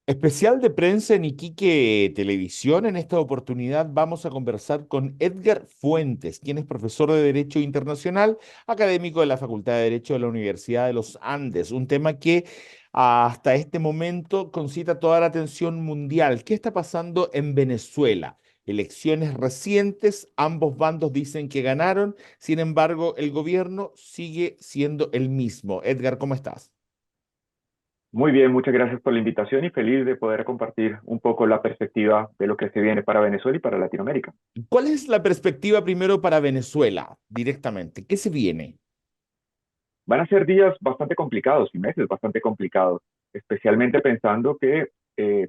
Especial de prensa en Iquique Televisión. En esta oportunidad vamos a conversar con Edgar Fuentes, quien es profesor de Derecho Internacional, académico de la Facultad de Derecho de la Universidad de los Andes. Un tema que hasta este momento concita toda la atención mundial. ¿Qué está pasando en Venezuela? Elecciones recientes, ambos bandos dicen que ganaron, sin embargo, el gobierno sigue siendo el mismo. Edgar, ¿cómo estás? Muy bien, muchas gracias por la invitación y feliz de poder compartir un poco la perspectiva de lo que se viene para Venezuela y para Latinoamérica. ¿Cuál es la perspectiva primero para Venezuela directamente? ¿Qué se viene? Van a ser días bastante complicados y meses bastante complicados, especialmente pensando que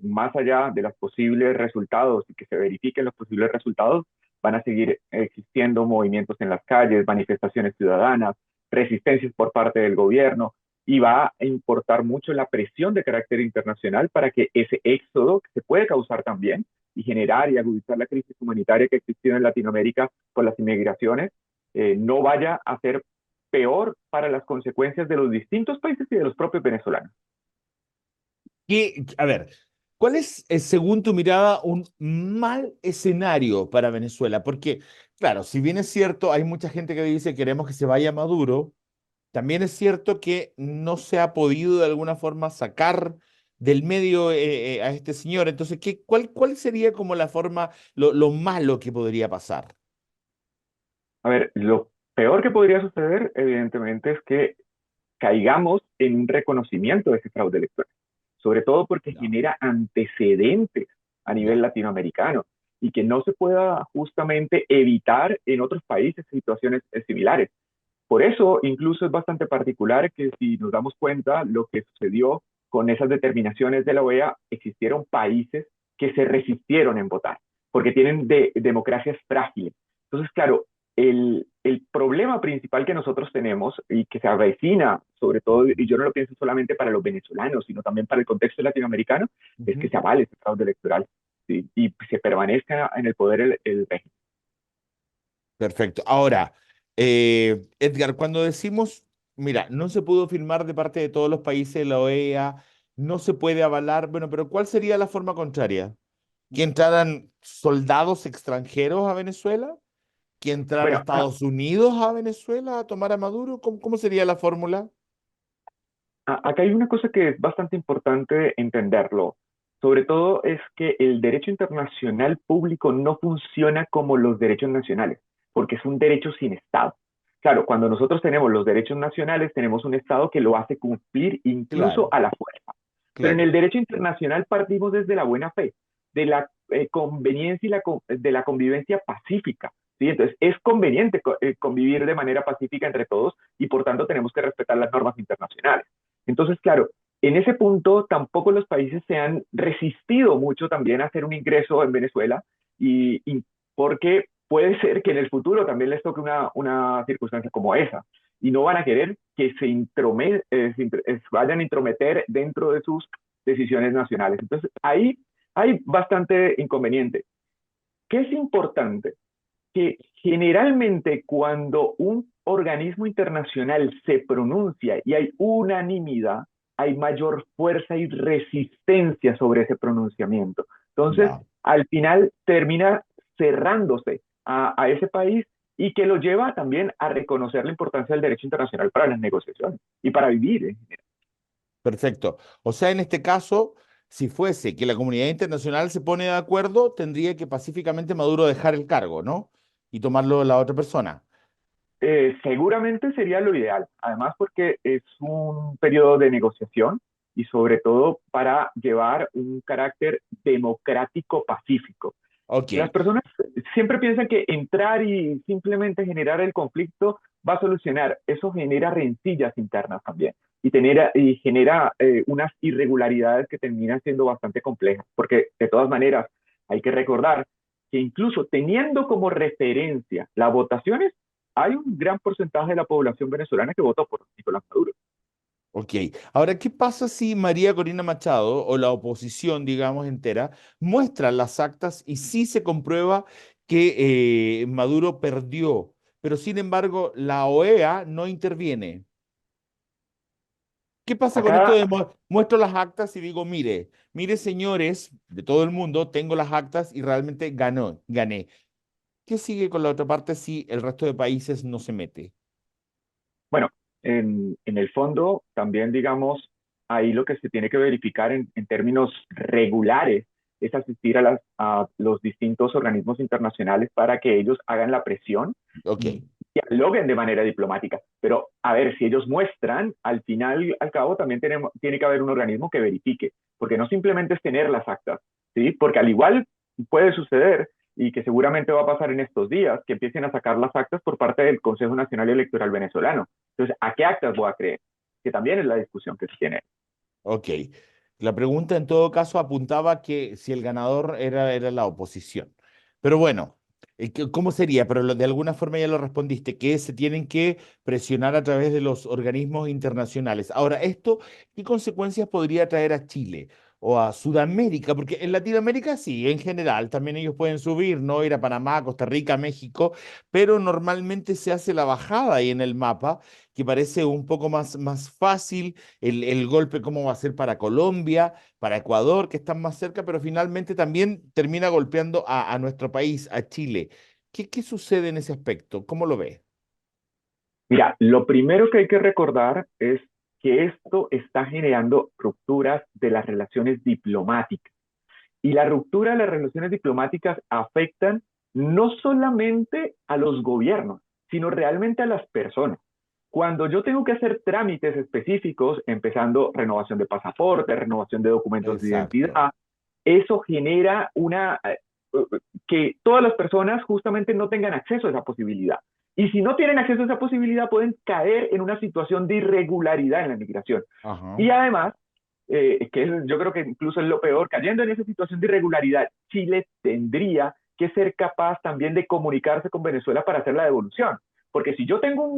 más allá de los posibles resultados y que se verifiquen los posibles resultados, van a seguir existiendo movimientos en las calles, manifestaciones ciudadanas, resistencias por parte del gobierno y va a importar mucho la presión de carácter internacional para que ese éxodo que se puede causar también y generar y agudizar la crisis humanitaria que ha existido en Latinoamérica con las inmigraciones, no vaya a ser peor para las consecuencias de los distintos países y de los propios venezolanos. A ver, ¿cuál es, según tu mirada, un mal escenario para Venezuela? Porque, claro, si bien es cierto, hay mucha gente que dice queremos que se vaya Maduro, también es cierto que no se ha podido de alguna forma sacar del medio a este señor. Entonces, ¿cuál sería como la forma, lo malo que podría pasar? A ver, lo peor que podría suceder, evidentemente, es que caigamos en un reconocimiento de ese fraude electoral, sobre todo porque Ya, genera antecedentes a nivel ya. latinoamericano y que no se pueda justamente evitar en otros países situaciones similares. Por eso, incluso es bastante particular que si nos damos cuenta lo que sucedió con esas determinaciones de la OEA, existieron países que se resistieron en votar, porque tienen democracias frágiles. Entonces, claro, el problema principal que nosotros tenemos y que se avecina, sobre todo, y yo no lo pienso solamente para los venezolanos, sino también para el contexto latinoamericano, es que Ujú. se avale ese fraude electoral, ¿sí? Y se permanezca en el poder el régimen. Perfecto. Ahora, Edgar, cuando decimos, mira, no se pudo firmar de parte de todos los países de la OEA, no se puede avalar, bueno, pero ¿cuál sería la forma contraria? ¿Que entraran soldados extranjeros a Venezuela? ¿Que entrara Bueno, Estados Unidos a Venezuela a tomar a Maduro? ¿Cómo sería la fórmula? acá hay una cosa que es bastante importante entenderlo. Sobre todo es que el derecho internacional público no funciona como los derechos nacionales, porque es un derecho sin Estado. Claro, cuando nosotros tenemos los derechos nacionales, tenemos un Estado que lo hace cumplir incluso Claro, a la fuerza. Pero en claro. el derecho internacional partimos desde la buena fe, de la conveniencia y de la convivencia pacífica. ¿Sí? Entonces, es conveniente convivir de manera pacífica entre todos y por tanto tenemos que respetar las normas internacionales. Entonces, claro, en ese punto tampoco los países se han resistido mucho también a hacer un ingreso en Venezuela y porque puede ser que en el futuro también les toque una circunstancia como esa y no van a querer que vayan a intrometer dentro de sus decisiones nacionales. Entonces, ahí hay bastante inconveniente. ¿Qué es importante? Que generalmente cuando un organismo internacional se pronuncia y hay unanimidad, hay mayor fuerza y resistencia sobre ese pronunciamiento. Entonces, Ya. al final termina cerrándose a ese país y que lo lleva también a reconocer la importancia del derecho internacional para las negociaciones y para vivir en general. Perfecto. O sea, en este caso, si fuese que la comunidad internacional se pone de acuerdo, tendría que pacíficamente Maduro dejar el cargo, ¿no? Y tomarlo la otra persona. Seguramente sería lo ideal, además porque es un periodo de negociación y sobre todo para llevar un carácter democrático pacífico. Ok, Las personas siempre piensan que entrar y simplemente generar el conflicto va a solucionar. Eso genera rencillas internas también y genera unas irregularidades que terminan siendo bastante complejas, porque de todas maneras hay que recordar que incluso teniendo como referencia las votaciones, hay un gran porcentaje de la población venezolana que votó por Nicolás Maduro. ok. Ahora, ¿qué pasa si María Corina Machado o la oposición, digamos, entera, muestra las actas y sí se comprueba que Maduro perdió, pero sin embargo la OEA no interviene? ¿Qué pasa con esto Acá, de muestro las actas y digo, mire, mire señores de todo el mundo, tengo las actas y realmente gané? ¿Qué sigue con la otra parte si el resto de países no se mete? bueno, en el fondo también, digamos, ahí lo que se tiene que verificar en términos regulares es asistir a los distintos organismos internacionales para que ellos hagan la presión Ok, y dialoguen de manera diplomática. Pero, a ver, si ellos muestran, al final, al cabo, también tiene que haber un organismo que verifique, porque no simplemente es tener las actas, ¿sí? Porque al igual puede suceder y que seguramente va a pasar en estos días, que empiecen a sacar las actas por parte del Consejo Nacional Electoral Venezolano. Entonces, ¿a qué actas voy a creer? Que también es la discusión que se tiene. ok. La pregunta en todo caso apuntaba que si el ganador era la oposición. Pero bueno, ¿cómo sería? Pero de alguna forma ya lo respondiste, que se tienen que presionar a través de los organismos internacionales. Ahora, ¿esto qué consecuencias podría traer a Chile o a Sudamérica? Porque en Latinoamérica sí, en general, también ellos pueden subir, ¿no? Ir a Panamá, Costa Rica, México, pero normalmente se hace la bajada ahí en el mapa, que parece un poco más fácil el golpe cómo va a ser para Colombia, para Ecuador, que están más cerca, pero finalmente también termina golpeando a nuestro país, a Chile. ¿Qué sucede en ese aspecto? ¿Cómo lo ve? Mira, lo primero que hay que recordar es que esto está generando rupturas de las relaciones diplomáticas. Y la ruptura de las relaciones diplomáticas afectan no solamente a los gobiernos, sino realmente a las personas. Cuando yo tengo que hacer trámites específicos, empezando renovación de pasaporte, renovación de documentos de Exacto. identidad, eso genera que todas las personas justamente no tengan acceso a esa posibilidad. Y si no tienen acceso a esa posibilidad, pueden caer en una situación de irregularidad en la migración. Ajá. Y además, yo creo que incluso es lo peor, cayendo en esa situación de irregularidad, Chile tendría que ser capaz también de comunicarse con Venezuela para hacer la devolución. Porque si yo tengo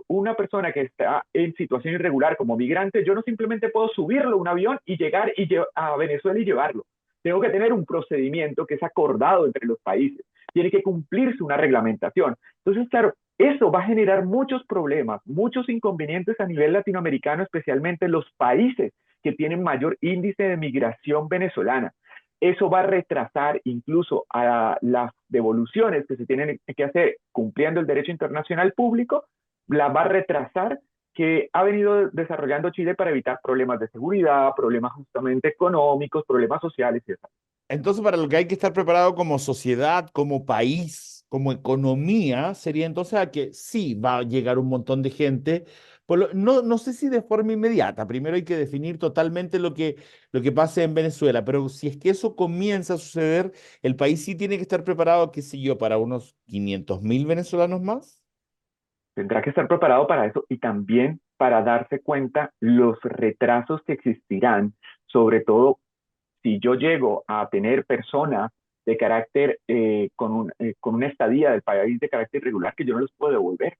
una persona que está en situación irregular como migrante, yo no simplemente puedo subirlo a un avión y llegar a Venezuela y llevarlo. Tengo que tener un procedimiento que es acordado entre los países. Tiene que cumplirse una reglamentación. Entonces, claro, eso va a generar muchos problemas, muchos inconvenientes a nivel latinoamericano, especialmente en los países que tienen mayor índice de migración venezolana. Eso va a retrasar incluso a las devoluciones que se tienen que hacer cumpliendo el derecho internacional público, la va a retrasar que ha venido desarrollando Chile para evitar problemas de seguridad, problemas justamente económicos, problemas sociales y eso. Entonces, para lo que hay que estar preparado como sociedad, como país, como economía, sería entonces a que sí va a llegar un montón de gente. No sé si de forma inmediata. Primero hay que definir totalmente lo que pase en Venezuela, pero si es que eso comienza a suceder, el país sí tiene que estar preparado, qué sé yo, para unos 500.000 venezolanos más. Tendrá que estar preparado para eso y también para darse cuenta los retrasos que existirán, sobre todo si yo llego a tener personas de carácter, con una estadía del país de carácter irregular que yo no los puedo devolver.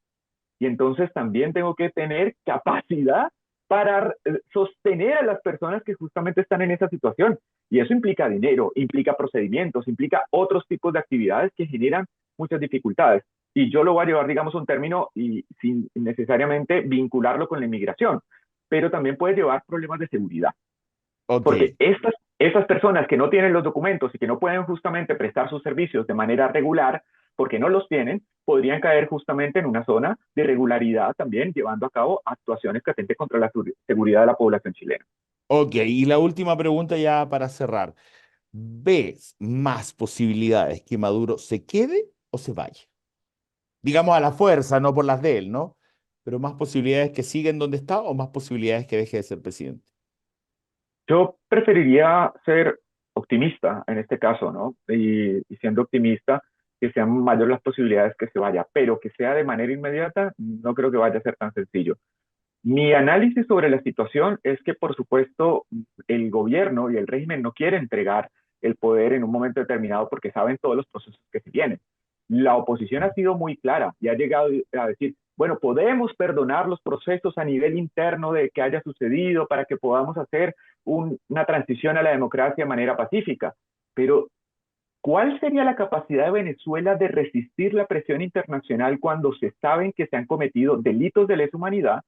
Y entonces también tengo que tener capacidad para sostener a las personas que justamente están en esa situación. Y eso implica dinero, implica procedimientos, implica otros tipos de actividades que generan muchas dificultades. Y yo lo voy a llevar, digamos, a un término y sin necesariamente vincularlo con la inmigración, pero también puede llevar problemas de seguridad. Ok. Porque estas personas que no tienen los documentos y que no pueden justamente prestar sus servicios de manera regular, porque no los tienen, podrían caer justamente en una zona de irregularidad también, llevando a cabo actuaciones que atenten contra la seguridad de la población chilena. Ok, y la última pregunta ya para cerrar. ¿Ves más posibilidades que Maduro se quede o se vaya? Digamos a la fuerza, no por las de él, ¿no? Pero más posibilidades que siga en donde está o más posibilidades que deje de ser presidente. Yo preferiría ser optimista en este caso, ¿no? Y siendo optimista, que sean mayores las posibilidades que se vaya, pero que sea de manera inmediata, no creo que vaya a ser tan sencillo. Mi análisis sobre la situación es que, por supuesto, el gobierno y el régimen no quiere entregar el poder en un momento determinado porque saben todos los procesos que se vienen. La oposición ha sido muy clara y ha llegado a decir, bueno, podemos perdonar los procesos a nivel interno de que haya sucedido para que podamos hacer una transición a la democracia de manera pacífica, pero ¿cuál sería la capacidad de Venezuela de resistir la presión internacional cuando se saben que se han cometido delitos de lesa humanidad?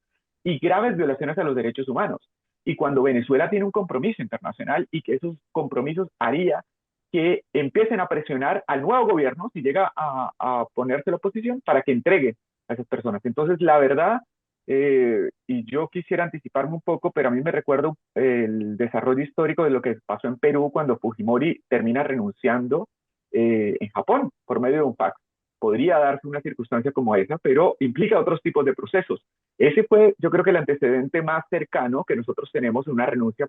y graves violaciones a los derechos humanos. Y cuando Venezuela tiene un compromiso internacional y que esos compromisos haría que empiecen a presionar al nuevo gobierno, si llega a ponerse la oposición, para que entregue a esas personas. Entonces, la verdad, y yo quisiera anticiparme un poco, pero a mí me recuerdo el desarrollo histórico de lo que pasó en Perú cuando Fujimori termina renunciando en Japón por medio de un fax. Podría darse una circunstancia como esa, pero implica otros tipos de procesos. Ese fue, yo creo que el antecedente más cercano que nosotros tenemos en una renuncia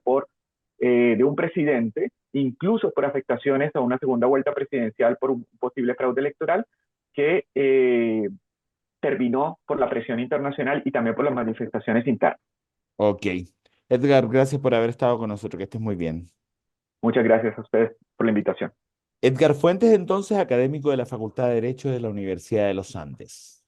de un presidente, incluso por afectaciones a una segunda vuelta presidencial por un posible fraude electoral, que terminó por la presión internacional y también por las manifestaciones internas. Ok. Edgar, gracias por haber estado con nosotros, que estés muy bien. Muchas gracias a ustedes por la invitación. Edgar Fuentes, entonces, académico de la Facultad de Derecho de la Universidad de los Andes.